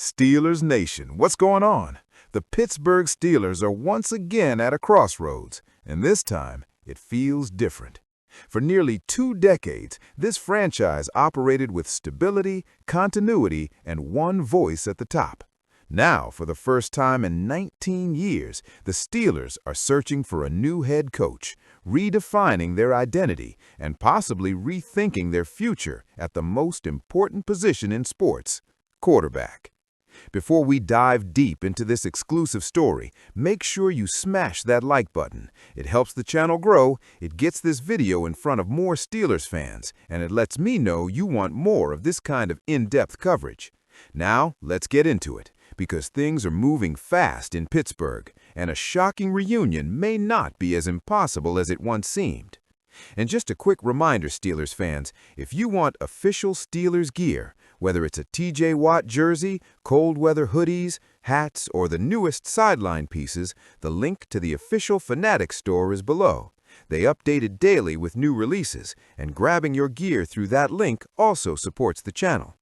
Steelers Nation, what's going on? The Pittsburgh Steelers are once again at a crossroads, and this time it feels different. For nearly 2 decades, this franchise operated with stability, continuity, and one voice at the top. Now, for the first time in 19 years, the Steelers are searching for a new head coach, redefining their identity, and possibly rethinking their future at the most important position in sports, quarterback. Before we dive deep into this exclusive story, make sure you smash that like button. It helps the channel grow, it gets this video in front of more Steelers fans, and it lets me know you want more of this kind of in-depth coverage. Now, let's get into it, because things are moving fast in Pittsburgh, and a shocking reunion may not be as impossible as it once seemed. And just a quick reminder, Steelers fans, if you want official Steelers gear, whether it's a TJ Watt jersey, cold weather hoodies, hats, or the newest Sideline pieces, the link to the official Fanatics store is below. They update it daily with new releases, and grabbing your gear through that link also supports the channel.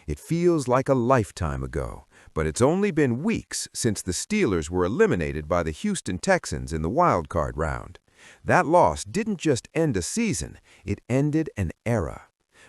It feels like a lifetime ago, but it's only been weeks since the Steelers were eliminated by the Houston Texans in the wild card round. That loss didn't just end a season, it ended an era.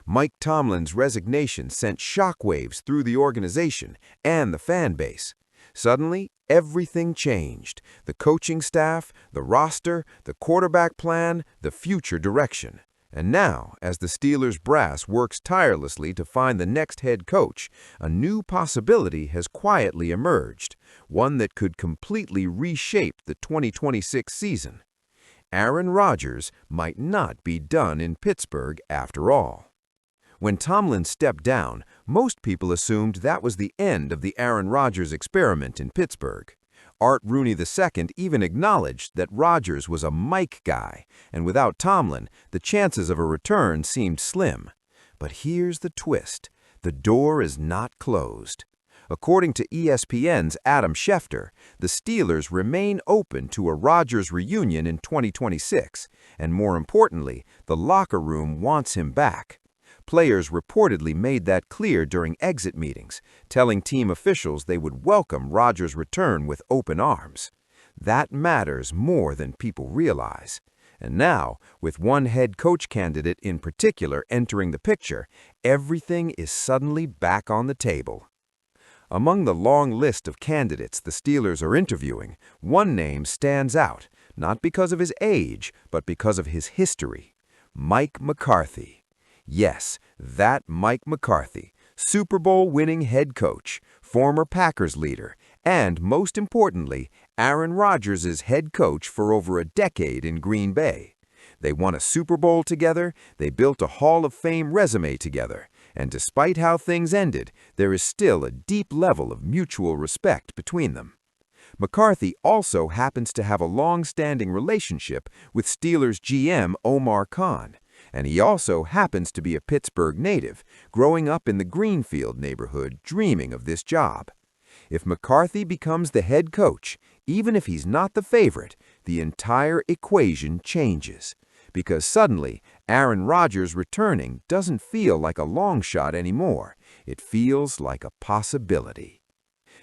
Mike Tomlin's resignation sent shockwaves through the organization and the fan base. Suddenly, everything changed. The coaching staff, the roster, the quarterback plan, the future direction. And now, as the Steelers brass works tirelessly to find the next head coach, a new possibility has quietly emerged, one that could completely reshape the 2026 season. Aaron Rodgers might not be done in Pittsburgh after all. When Tomlin stepped down, most people assumed that was the end of the Aaron Rodgers experiment in Pittsburgh. Art Rooney II even acknowledged that Rodgers was a Mike guy, and without Tomlin, the chances of a return seemed slim. But here's the twist. The door is not closed. According to ESPN's Adam Schefter, the Steelers remain open to a Rodgers reunion in 2026, and more importantly, the locker room wants him back. Players reportedly made that clear during exit meetings, telling team officials they would welcome Rodgers' return with open arms. That matters more than people realize. And now, with one head coach candidate in particular entering the picture, everything is suddenly back on the table. Among the long list of candidates the Steelers are interviewing, one name stands out, not because of his age, but because of his history: Mike McCarthy. Yes, that Mike McCarthy, Super Bowl-winning head coach, former Packers leader, and, most importantly, Aaron Rodgers' head coach for over a decade in Green Bay. They won a Super Bowl together, they built a Hall of Fame resume together, and despite how things ended, there is still a deep level of mutual respect between them. McCarthy also happens to have a long-standing relationship with Steelers GM Omar Khan, and he also happens to be a Pittsburgh native, growing up in the Greenfield neighborhood dreaming of this job. If McCarthy becomes the head coach, even if he's not the favorite, the entire equation changes. Because suddenly, Aaron Rodgers returning doesn't feel like a long shot anymore. It feels like a possibility.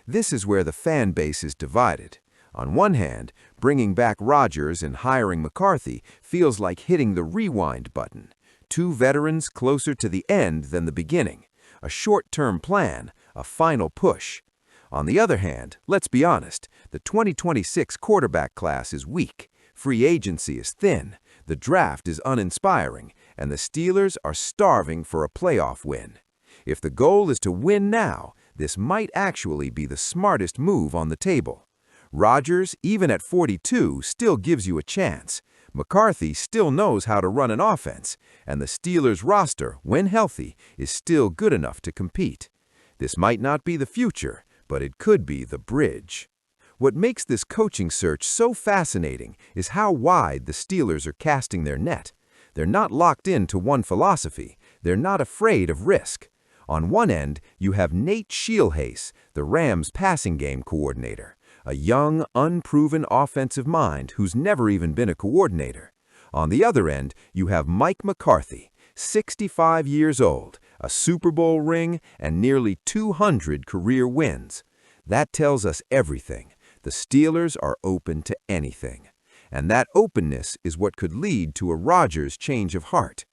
This is where the fan base is divided. On one hand, bringing back Rodgers and hiring McCarthy feels like hitting the rewind button. Two veterans closer to the end than the beginning. A short-term plan, a final push. On the other hand, let's be honest, the 2026 quarterback class is weak. Free agency is thin. The draft is uninspiring, and the Steelers are starving for a playoff win. If the goal is to win now, this might actually be the smartest move on the table. Rodgers, even at 42, still gives you a chance. McCarthy still knows how to run an offense, and the Steelers' roster, when healthy, is still good enough to compete. This might not be the future, but it could be the bridge. What makes this coaching search so fascinating is how wide the Steelers are casting their net. They're not locked into one philosophy. They're not afraid of risk. On one end, you have Nate Scheelhaase, the Rams' passing game coordinator, a young, unproven offensive mind who's never even been a coordinator. On the other end, you have Mike McCarthy, 65 years old, a Super Bowl ring, and nearly 200 career wins. That tells us everything. The Steelers are open to anything. And that openness is what could lead to a Rodgers change of heart.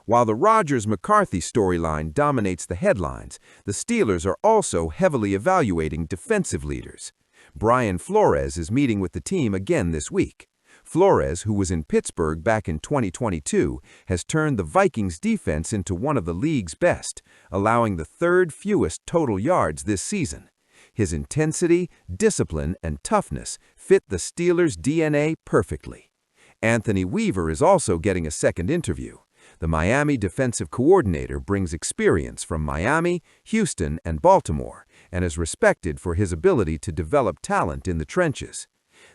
While the Rodgers-McCarthy storyline dominates the headlines, the Steelers are also heavily evaluating defensive leaders. Brian Flores is meeting with the team again this week. Flores, who was in Pittsburgh back in 2022, has turned the Vikings' defense into one of the league's best, allowing the third fewest total yards this season. His intensity, discipline, and toughness fit the Steelers' DNA perfectly. Anthony Weaver is also getting a second interview. The Miami defensive coordinator brings experience from Miami, Houston, and Baltimore, and is respected for his ability to develop talent in the trenches.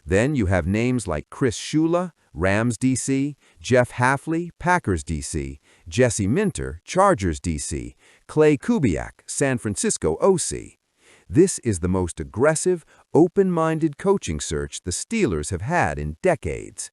Then you have names like Chris Shula, Rams DC, Jeff Hafley, Packers DC, Jesse Minter, Chargers DC, Clay Kubiak, San Francisco OC. This is the most aggressive, open-minded coaching search the Steelers have had in decades.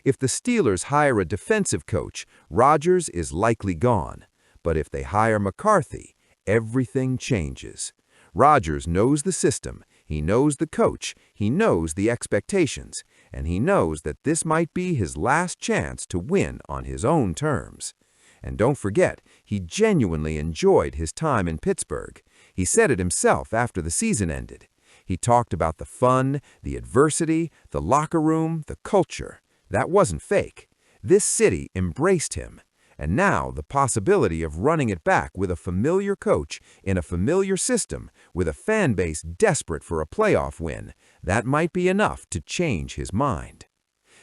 If the Steelers hire a defensive coach, Rodgers is likely gone. But if they hire McCarthy, everything changes. Rodgers knows the system, he knows the coach, he knows the expectations, and he knows that this might be his last chance to win on his own terms. And don't forget, he genuinely enjoyed his time in Pittsburgh. He said it himself after the season ended. He talked about the fun, the adversity, the locker room, the culture. That wasn't fake. This city embraced him. And now the possibility of running it back with a familiar coach in a familiar system with a fan base desperate for a playoff win, that might be enough to change his mind.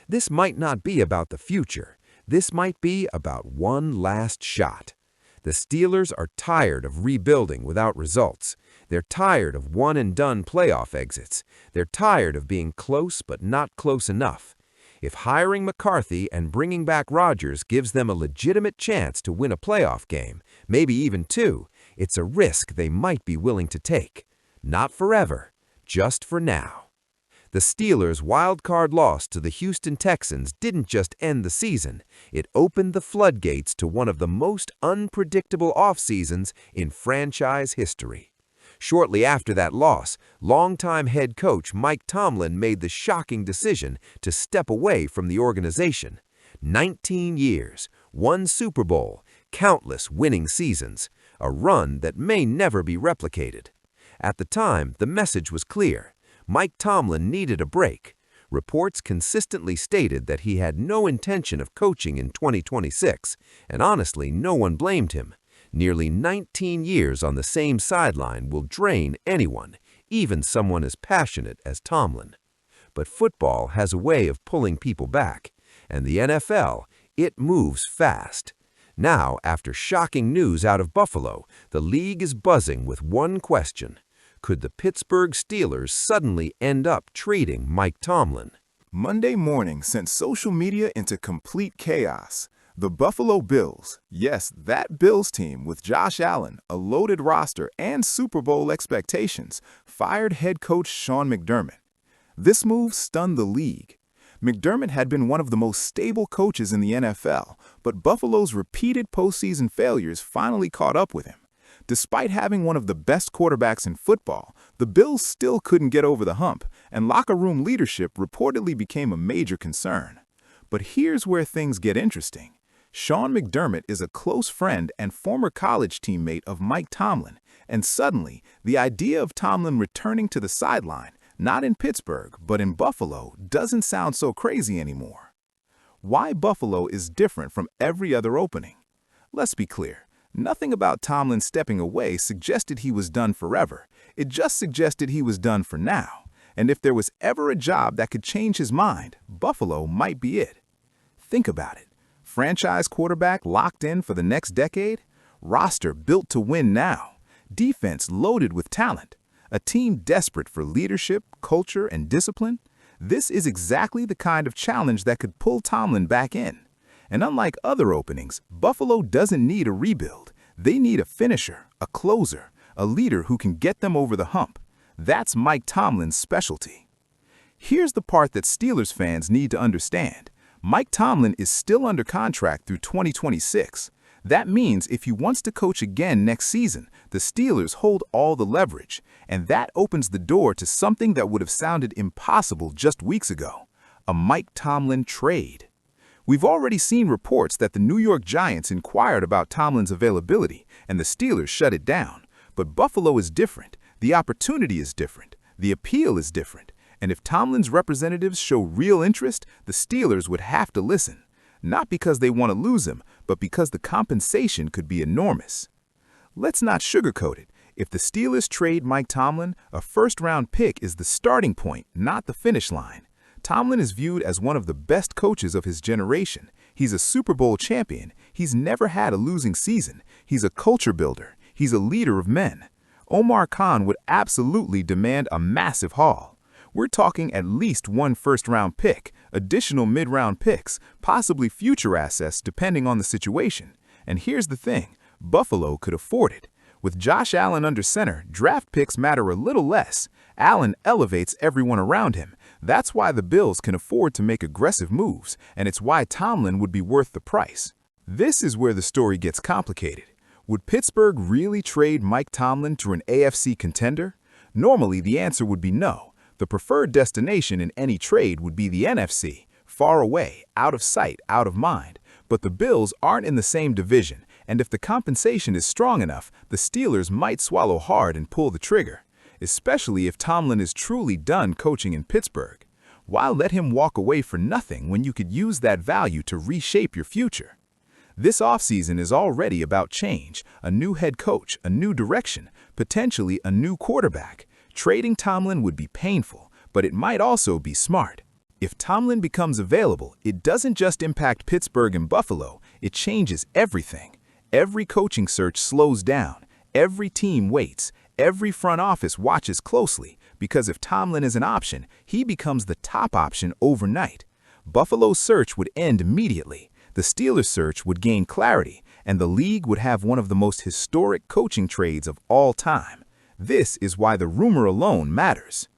This might not be about the future. This might be about one last shot. The Steelers are tired of rebuilding without results. They're tired of one-and-done playoff exits. They're tired of being close but not close enough. If hiring McCarthy and bringing back Rodgers gives them a legitimate chance to win a playoff game, maybe even two, it's a risk they might be willing to take. Not forever, just for now. The Steelers' wild-card loss to the Houston Texans didn't just end the season, it opened the floodgates to one of the most unpredictable off-seasons in franchise history. Shortly after that loss, longtime head coach Mike Tomlin made the shocking decision to step away from the organization. 19 years, one Super Bowl, countless winning seasons, a run that may never be replicated. At the time, the message was clear. Mike Tomlin needed a break. Reports consistently stated that he had no intention of coaching in 2026, and honestly, no one blamed him. Nearly 19 years on the same sideline will drain anyone, even someone as passionate as Tomlin. But football has a way of pulling people back, and the NFL, it moves fast. Now, after shocking news out of Buffalo, the league is buzzing with one question. Could the Pittsburgh Steelers suddenly end up trading Mike Tomlin? Monday morning sent social media into complete chaos. The Buffalo Bills, yes, that Bills team with Josh Allen, a loaded roster, and Super Bowl expectations, fired head coach Sean McDermott. This move stunned the league. McDermott had been one of the most stable coaches in the NFL, but Buffalo's repeated postseason failures finally caught up with him. Despite having one of the best quarterbacks in football, the Bills still couldn't get over the hump, and locker room leadership reportedly became a major concern. But here's where things get interesting. Sean McDermott is a close friend and former college teammate of Mike Tomlin, and suddenly, the idea of Tomlin returning to the sideline, not in Pittsburgh, but in Buffalo, doesn't sound so crazy anymore. Why Buffalo is different from every other opening? Let's be clear, nothing about Tomlin stepping away suggested he was done forever. It just suggested he was done for now. And if there was ever a job that could change his mind, Buffalo might be it. Think about it. Franchise quarterback locked in for the next decade, roster built to win now, defense loaded with talent, a team desperate for leadership, culture, and discipline. This is exactly the kind of challenge that could pull Tomlin back in. And unlike other openings, Buffalo doesn't need a rebuild. They need a finisher, a closer, a leader who can get them over the hump. That's Mike Tomlin's specialty. Here's the part that Steelers fans need to understand. Mike Tomlin is still under contract through 2026. That means if he wants to coach again next season, the Steelers hold all the leverage, and that opens the door to something that would have sounded impossible just weeks ago: a Mike Tomlin trade. We've already seen reports that the New York Giants inquired about Tomlin's availability, and the Steelers shut it down. But Buffalo is different. The opportunity is different. The appeal is different. And if Tomlin's representatives show real interest, the Steelers would have to listen. Not because they want to lose him, but because the compensation could be enormous. Let's not sugarcoat it. If the Steelers trade Mike Tomlin, a first-round pick is the starting point, not the finish line. Tomlin is viewed as one of the best coaches of his generation. He's a Super Bowl champion. He's never had a losing season. He's a culture builder. He's a leader of men. Omar Khan would absolutely demand a massive haul. We're talking at least one first-round pick, additional mid-round picks, possibly future assets depending on the situation. And here's the thing, Buffalo could afford it. With Josh Allen under center, draft picks matter a little less. Allen elevates everyone around him. That's why the Bills can afford to make aggressive moves, and it's why Tomlin would be worth the price. This is where the story gets complicated. Would Pittsburgh really trade Mike Tomlin to an AFC contender? Normally, the answer would be no. The preferred destination in any trade would be the NFC, far away, out of sight, out of mind. But the Bills aren't in the same division, and if the compensation is strong enough, the Steelers might swallow hard and pull the trigger, especially if Tomlin is truly done coaching in Pittsburgh. Why let him walk away for nothing when you could use that value to reshape your future? This offseason is already about change, a new head coach, a new direction, potentially a new quarterback. Trading Tomlin would be painful, but it might also be smart. If Tomlin becomes available, it doesn't just impact Pittsburgh and Buffalo, it changes everything. Every coaching search slows down, every team waits, every front office watches closely, because if Tomlin is an option, he becomes the top option overnight. Buffalo's search would end immediately, the Steelers' search would gain clarity, and the league would have one of the most historic coaching trades of all time. This is why the rumor alone matters.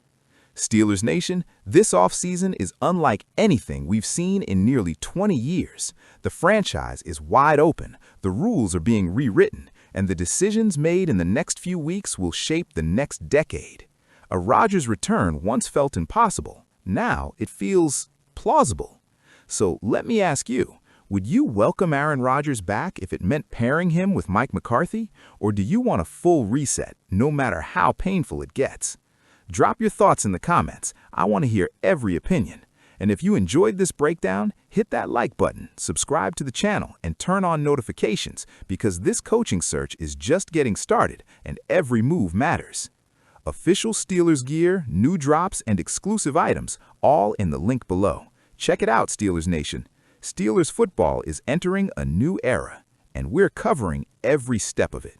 Steelers Nation, this offseason is unlike anything we've seen in nearly 20 years. The franchise is wide open, the rules are being rewritten, and the decisions made in the next few weeks will shape the next decade. A Rodgers return once felt impossible. Now it feels plausible. So let me ask you, would you welcome Aaron Rodgers back if it meant pairing him with Mike McCarthy? Or do you want a full reset, no matter how painful it gets? Drop your thoughts in the comments. I want to hear every opinion. And if you enjoyed this breakdown, hit that like button, subscribe to the channel, and turn on notifications because this coaching search is just getting started and every move matters. Official Steelers gear, new drops, and exclusive items, all in the link below. Check it out, Steelers Nation. Steelers football is entering a new era, and we're covering every step of it.